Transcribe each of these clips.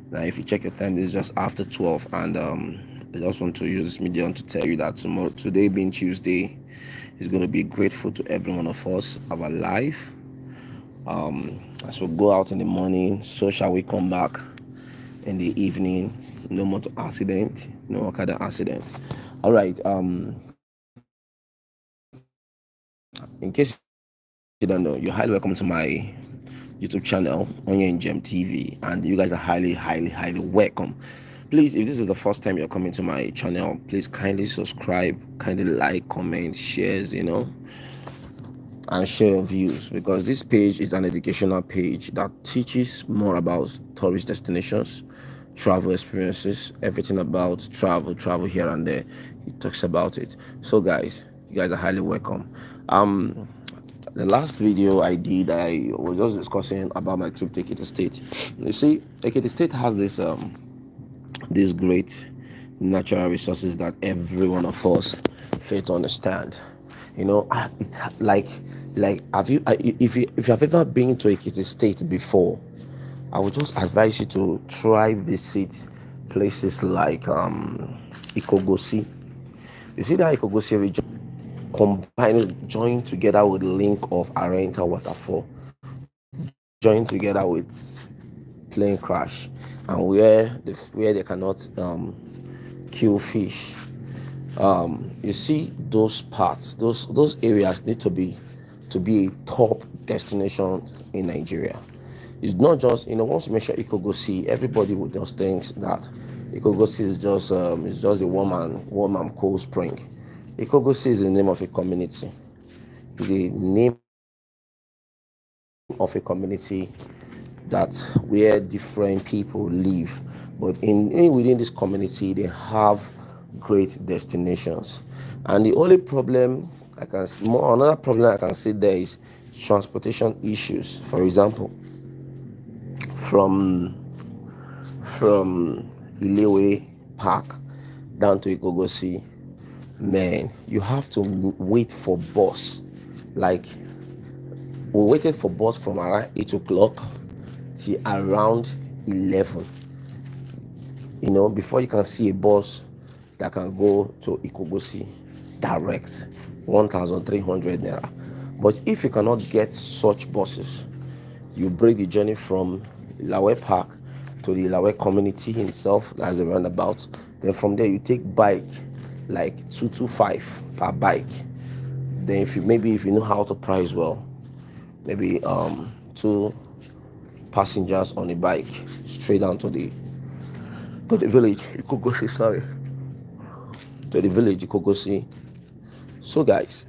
Now, if you check your time, it's just after 12, and I just want to use this medium to tell you that today being Tuesday, is going to be grateful to every one of us, our life. As we go out in the morning, so shall we come back in the evening. No more accident, no kind of accident. All right. In case you don't know, you're highly welcome to my YouTube channel, ONYENJEM TV, and you guys are highly welcome. Please, if this is the first time you're coming to my channel, please kindly subscribe, kindly like, comment, shares, and share your views, because this page is an educational page that teaches more about tourist destinations, travel experiences, everything about travel here and there. It talks about it. So guys, you guys are highly welcome. um the last video I did, I was just discussing about my trip to Ekiti State. You see, Ekiti State has this great natural resources that every one of us fail to understand. It, like if you have ever been to Ekiti State before, I would just advise you to try visit places like Ikogosi. You see that Ikogosi region combined, joined together with the link of Arenta waterfall, joined together with plane crash, and where they cannot kill fish. You see those parts, those areas need to be a top destination in Nigeria. It's not just, once you mention Ikogosi, everybody would just think that Ikogosi is just a warm and cold spring. Ikogosi is the name of a community. It's the name of a community that where different people live, but in within this community they have great destinations. And the only problem another problem I can see there is transportation issues. For example, from from Ilewe Park down to Ikogosi, man, you have to wait for bus. Like, we waited for bus from around 8 o'clock till around 11, before you can see a bus that can go to Ikogosi direct, 1,300 naira. But if you cannot get such buses, you break the journey from Ilawe Park to the Ilawe community himself, that's a roundabout. Then from there you take bike, like 225 per bike. Then if you know how to price well, maybe two passengers on a bike straight down to the village Ikogosi, sorry, to the village Ikogosi. So guys,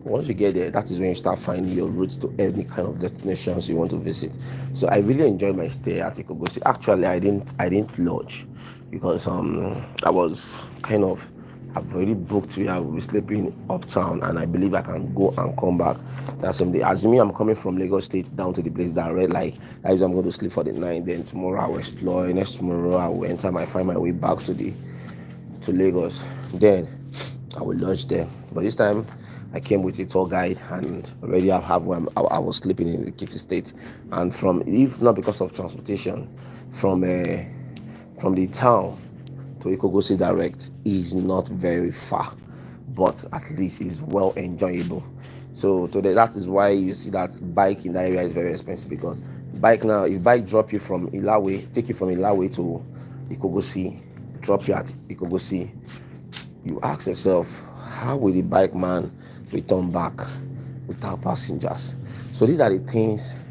once you get there, that is when you start finding your routes to any kind of destinations you want to visit. So I really enjoyed my stay at Ikogosi. Actually, I didn't lodge, because I was kind of, I've already booked. I will be sleeping uptown, and I believe I can go and come back that someday. Assuming I'm coming from Lagos State down to the place that I read, like that is, I'm going to sleep for the night. Then tomorrow I will explore. Next tomorrow I will find my way back to Lagos. Then I will lodge there. But this time I came with a tour guide, and already I was sleeping in the Kitty State. And from, if not because of transportation, from the town to Ikogosi direct is not very far, but at least is well enjoyable. So today, that is why you see that bike in that area is very expensive, because bike now, if bike drop you from Ilawe, take you from Ilawe to Ikogosi, drop you at Ikogosi, you ask yourself, how will the bike man return back without passengers? So these are the things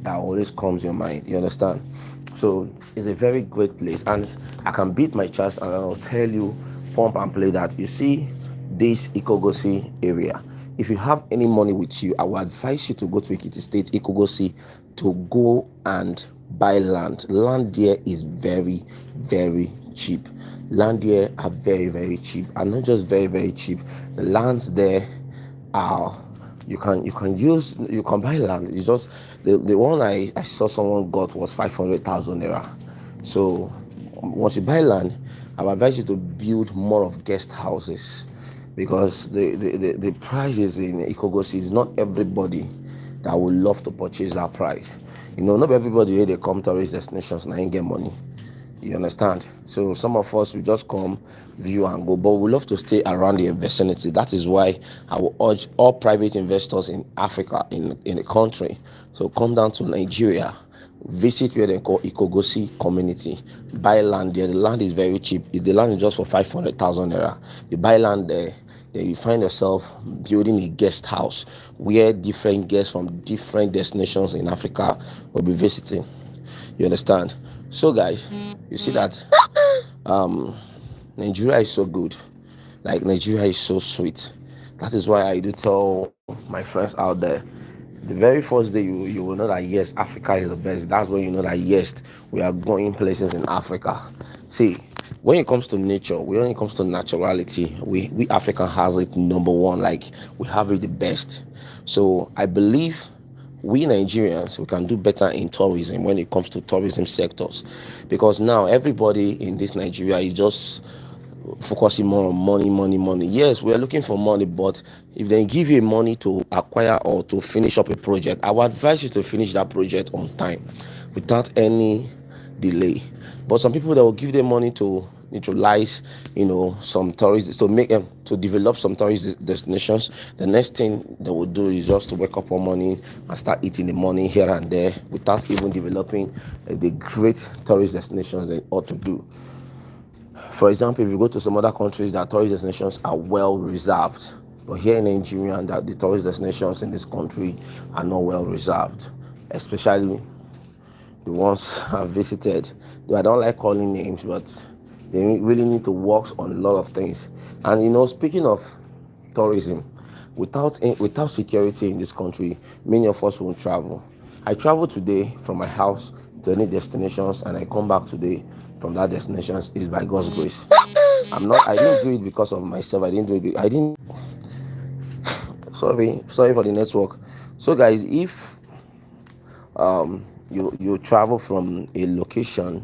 that always comes your mind, you understand? So it's a very great place, and I can beat my chest and I'll tell you, pump and play, that you see this Ikogosi area, if you have any money with you, I will advise you to go to Ekiti State, Ikogosi, to go and buy land there is very cheap. Land there are very cheap, and not just very cheap. The lands there are, you can buy land. It's just the one I saw someone got was 500,000 naira. So once you buy land, I would advise you to build more of guest houses, because the prices in Ikogosi is not everybody that would love to purchase that price. Not everybody where they come tourist destinations now ain't get money. You understand? So some of us we just come, view and go, but we love to stay around the vicinity. That is why I will urge all private investors in Africa, in the country, so come down to Nigeria, visit where they call Ikogosi community, buy land there. The land is very cheap. If the land is just for 500,000 naira, you buy land there. Then you find yourself building a guest house where different guests from different destinations in Africa will be visiting. You understand? So guys, you see that Nigeria is so good. Like Nigeria is so sweet. That is why I do tell my friends out there. The very first day you will know that yes, Africa is the best. That's when you know that yes, we are going places in Africa. See, when it comes to nature, when it comes to naturality, we African has it number one. Like we have it the best. So I believe we Nigerians we can do better in tourism when it comes to tourism sectors, because now everybody in this Nigeria is just focusing more on money. Yes, we are looking for money, but if they give you money to acquire or to finish up a project, I would advise you to finish that project on time without any delay. But some people that will give them money to neutralize, some tourists, to make them to develop some tourist destinations. The next thing they will do is just to wake up on money and start eating the money here and there without even developing the great tourist destinations they ought to do. For example, if you go to some other countries, that tourist destinations are well reserved. But here in Nigeria, that the tourist destinations in this country are not well reserved, especially the ones I've visited. Though I don't like calling names, but they really need to work on a lot of things. And speaking of tourism, without security in this country, many of us won't travel. I travel today from my house to any destinations, and I come back today from that destinations is by God's grace. I didn't do it because of myself. I didn't do it. I didn't. Sorry for the network. So guys, if you travel from a location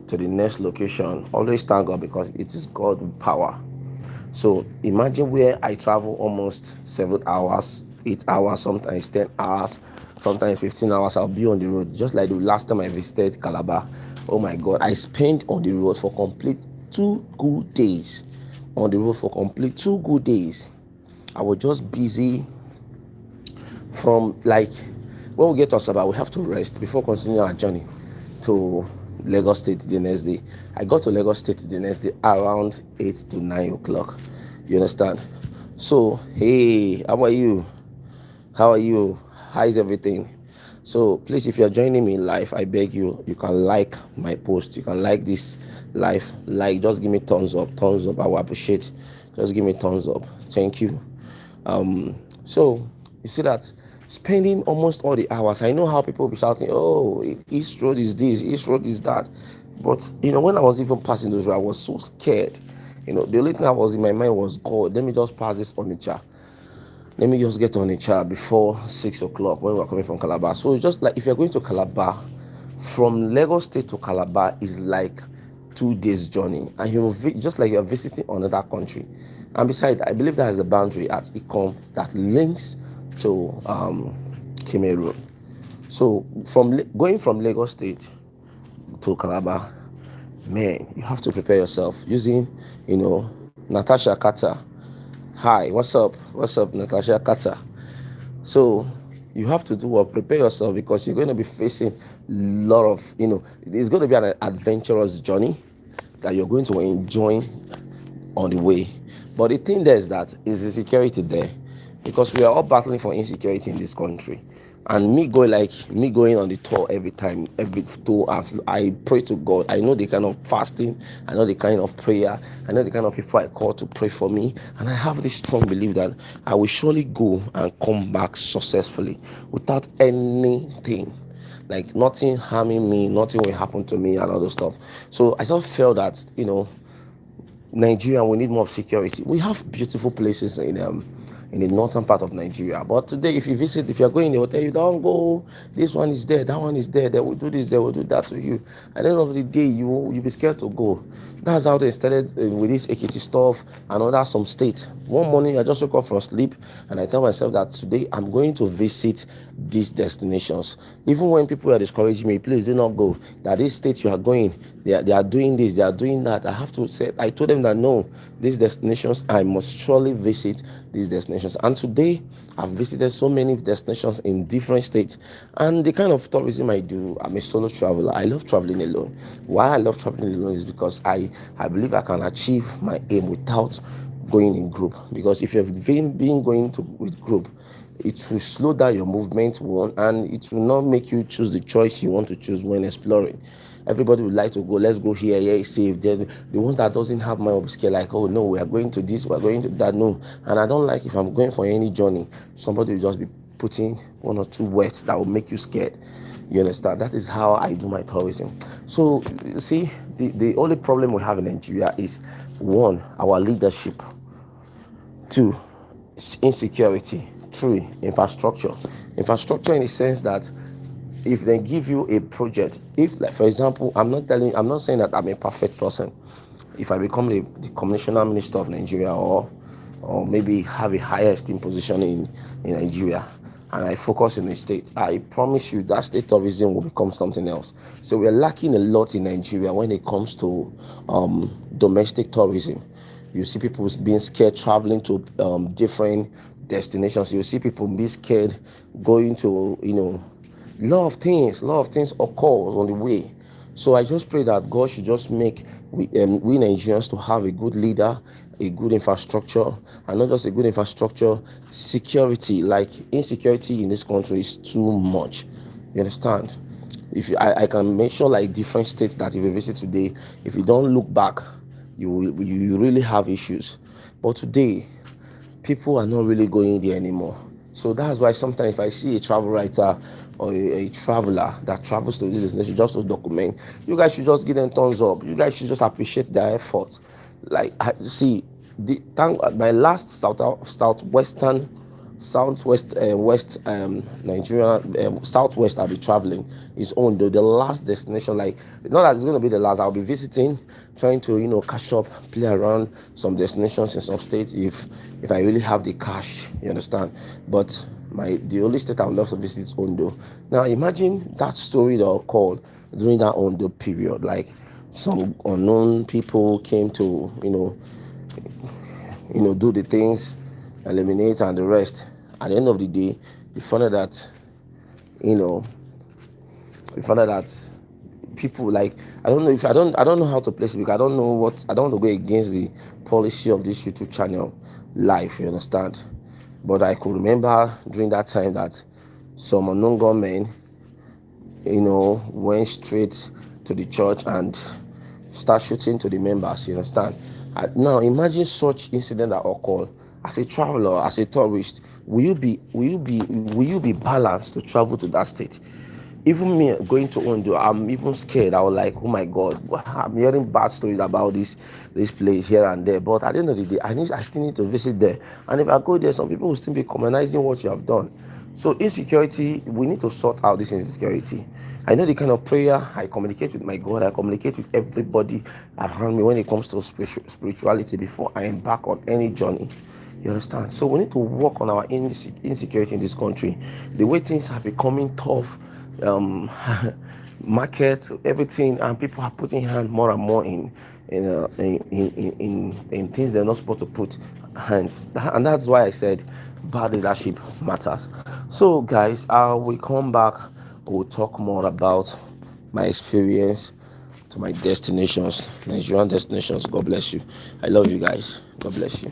to the next location, always thank God, because it is God with power. So imagine where I travel almost 7 hours, 8 hours, sometimes 10 hours, sometimes 15 hours. I'll be on the road. Just like the last time I visited Calabar. Oh my God, I spent on the road for complete 2 good days. On the road for complete 2 good days. I was just busy. From like when we get to Asaba, we have to rest before continuing our journey to Lagos State the next day. I got to Lagos State the next day around 8 to 9 o'clock. You understand? So, hey, how are you? How is everything? So please, if you're joining me live, I beg you can like my post. You can like this live. Just give me thumbs up. I will appreciate. Just give me thumbs up. Thank you. So you see that spending almost all the hours. I know how people will be shouting, oh, East Road is this, East Road is that. But when I was even passing those roads, I was so scared. The only thing that was in my mind was, God, let me just pass this Onitsha. Let me just get on Onitsha before 6 o'clock when we are coming from Calabar. So it's just like if you're going to Calabar, from Lagos State to Calabar is like 2 days journey, and just like you're visiting another country. And besides, I believe that is the boundary at Ikom that links to Cameroon. So going from Lagos State to Calabar, man, you have to prepare yourself using, Natasha Kata. Hi, what's up, Natasha Kata? So you have to prepare yourself, because you're going to be facing a lot of, it's going to be an adventurous journey that you're going to enjoy on the way. But the thing there is that is the security there, because we are all battling for insecurity in this country. And me going on the tour every tour, I pray to God. I know the kind of fasting, I know the kind of prayer, I know the kind of people I call to pray for me, and I have this strong belief that I will surely go and come back successfully without anything, like nothing harming me, nothing will happen to me and all those stuff. So I just felt that Nigeria, we need more security. We have beautiful places in the northern part of Nigeria. But today, if you are going in the hotel, you don't go. This one is there, that one is there. They will do this, they will do that to you. At the end of the day, you'll be scared to go. That's how they started with this Ekiti stuff and other some states. One morning, I just woke up from sleep and I tell myself that today I'm going to visit these destinations. Even when people are discouraging me, please do not go. That this state you are going, they are doing this, they are doing that. I have to say, I told them that no, these destinations, I must surely visit these destinations. And today, I've visited so many destinations in different states, and the kind of tourism I do, I'm a solo traveler. I love traveling alone. Why I love traveling alone is because I believe I can achieve my aim without going in group. Because if you've been going with group, it will slow down your movement, one, and it will not make you choose the choice you want to choose when exploring. Everybody would like to go, let's go here, it's safe. The one that doesn't have my scared, like, oh no, we are going to this, we are going to that. No. And I don't like, if I'm going for any journey, somebody will just be putting one or two words that will make you scared. You understand? That is how I do my tourism. So you see, the only problem we have in Nigeria is, one, our leadership. Two, insecurity. Three, infrastructure in the sense that if they give you a project, if, like, for example, I'm not saying that I'm a perfect person. If I become the commissioner minister of Nigeria, or maybe have a higher esteemed position in Nigeria, and I focus in the state, I promise you that state tourism will become something else. So we're lacking a lot in Nigeria when it comes to domestic tourism. You see people being scared traveling to different destinations. You see people be scared going to, a lot of things occurs on the way. So I just pray that God should just make we Nigerians to have a good leader, a good infrastructure, and not just a good infrastructure, security. Like, insecurity in this country is too much. You understand? If I can mention like different states that if you visit today, if you don't look back, you really have issues. But today, people are not really going there anymore. So that's why sometimes if I see a travel writer or a traveler that travels to this destination just to document, you guys should just give them thumbs up. You guys should just appreciate their effort. Like, my last west Nigeria, southwest I'll be traveling is Ondo. The last destination, like, not that it's going to be the last. I'll be visiting, trying to catch up, play around some destinations in some states if I really have the cash. You understand? But the only state I would love to visit is Ondo. Now imagine that story that occurred during that Ondo period. Like, some unknown people came to do the things, eliminate and the rest. At the end of the day, we found out that people, like, I don't know how to place it, because I don't want to go against the policy of this YouTube channel live, you understand? But I could remember during that time that some unknown gunmen went straight to the church and start shooting to the members, you understand? Now imagine such incident that occurred. As a traveler, as a tourist, will you be balanced to travel to that state? Even me going to Ondo, I'm even scared. I was like, oh my God, I'm hearing bad stories about this place here and there. But at the end of the day, I still need to visit there. And if I go there, some people will still be commonizing what you have done. So insecurity, we need to sort out this insecurity. I know the kind of prayer I communicate with my God. I communicate with everybody around me when it comes to spirituality before I embark on any journey. You understand? So we need to work on our insecurity in this country. The way things are becoming tough, market, everything, and people are putting hand more and more in things they're not supposed to put hands. And that's why I said bad leadership matters. So guys, we come back. We'll talk more about my experience to my destinations, Nigerian destinations. God bless you. I love you guys. God bless you.